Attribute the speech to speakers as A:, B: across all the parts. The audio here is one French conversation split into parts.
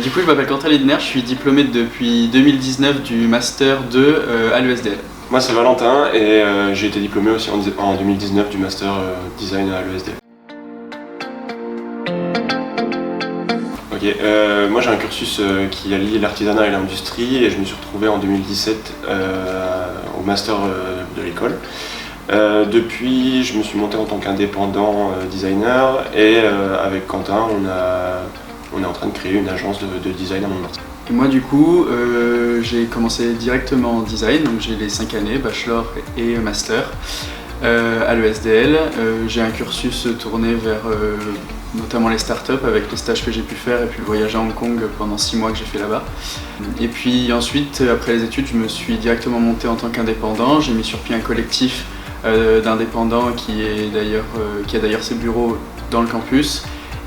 A: Du coup, je m'appelle Quentin Lidner, je suis diplômé depuis 2019 du Master 2 à l'ESDL.
B: Moi c'est Valentin et j'ai été diplômé aussi en 2019 du Master Design à l'ESDL. Ok, moi j'ai un cursus qui allie l'artisanat et l'industrie et je me suis retrouvé en 2017 au Master de l'école. Depuis, je me suis monté en tant qu'indépendant designer et avec Quentin, on est en train de créer une agence de design à Montmartre.
A: Et moi du coup, j'ai commencé directement en design, donc j'ai les 5 années, bachelor et master à l'ESDL. J'ai un cursus tourné vers notamment les startups avec les stages que j'ai pu faire et puis le voyage à Hong Kong pendant 6 mois que j'ai fait là-bas. Et puis ensuite, après les études, je me suis directement monté en tant qu'indépendant. J'ai mis sur pied un collectif d'indépendants qui a d'ailleurs ses bureaux dans le campus.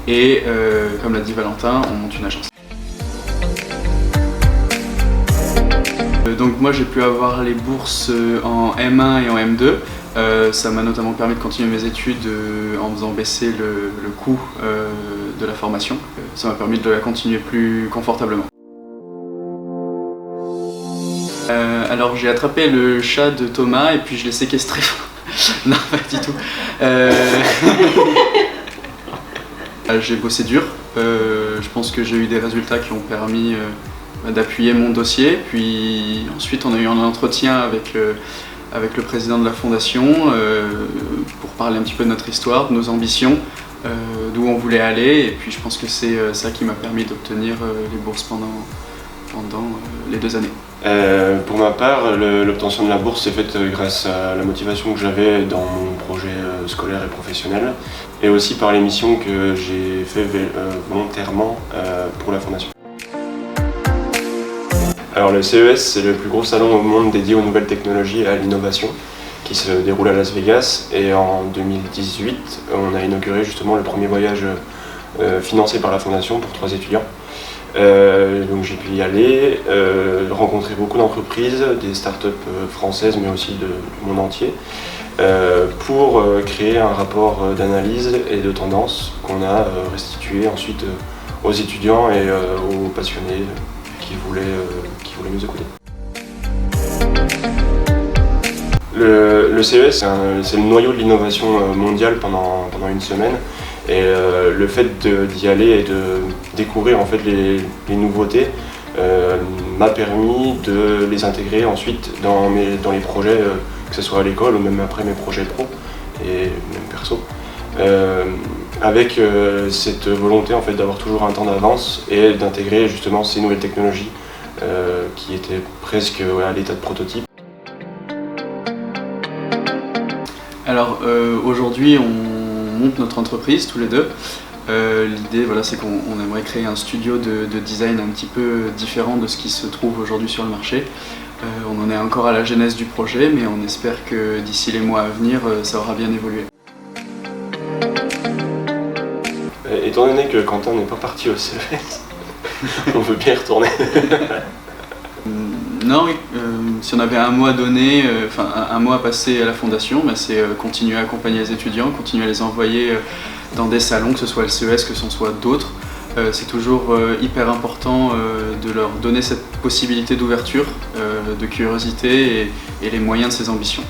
A: Et comme l'a dit Valentin, on monte une agence. Donc moi j'ai pu avoir les bourses en M1 et en M2. Ça m'a notamment permis de continuer mes études en faisant baisser le coût de la formation. Ça m'a permis de la continuer plus confortablement. Alors j'ai attrapé le chat de Thomas et puis je l'ai séquestré. Non, pas du tout. J'ai bossé dur. Je pense que j'ai eu des résultats qui ont permis d'appuyer mon dossier. Puis ensuite on a eu un entretien avec le président de la fondation pour parler un petit peu de notre histoire, de nos ambitions, d'où on voulait aller. Et puis je pense que c'est ça qui m'a permis d'obtenir les bourses pendant les 2 années.
B: Pour ma part, l'obtention de la bourse s'est faite grâce à la motivation que j'avais dans mon projet scolaire et professionnel et aussi par les missions que j'ai fait volontairement pour la fondation. Alors le CES, c'est le plus gros salon au monde dédié aux nouvelles technologies et à l'innovation qui se déroule à Las Vegas, et en 2018 on a inauguré justement le premier voyage financé par la fondation pour 3 étudiants. Donc j'ai pu y aller, rencontrer beaucoup d'entreprises, des startups françaises mais aussi du monde entier, pour créer un rapport d'analyse et de tendance qu'on a restitué ensuite aux étudiants et aux passionnés qui voulaient nous écouter. Le CES, c'est le noyau de l'innovation mondiale pendant une semaine. Et le fait d'y aller et de découvrir en fait les nouveautés m'a permis de les intégrer ensuite dans les projets, que ce soit à l'école ou même après mes projets pro et même perso, avec cette volonté en fait d'avoir toujours un temps d'avance et d'intégrer justement ces nouvelles technologies qui étaient presque à l'état de prototype.
A: Alors aujourd'hui on monte notre entreprise tous les deux. L'idée c'est qu'on aimerait créer un studio de design un petit peu différent de ce qui se trouve aujourd'hui sur le marché. On en est encore à la genèse du projet, mais on espère que d'ici les mois à venir ça aura bien évolué.
B: Étant donné que Quentin n'est pas parti au CES, on veut bien y retourner.
A: Non, si on avait un mot à donner, un mot à passer à la fondation, c'est continuer à accompagner les étudiants, continuer à les envoyer dans des salons, que ce soit le CES, que ce soit d'autres. C'est toujours hyper important de leur donner cette possibilité d'ouverture, de curiosité et les moyens de ses ambitions.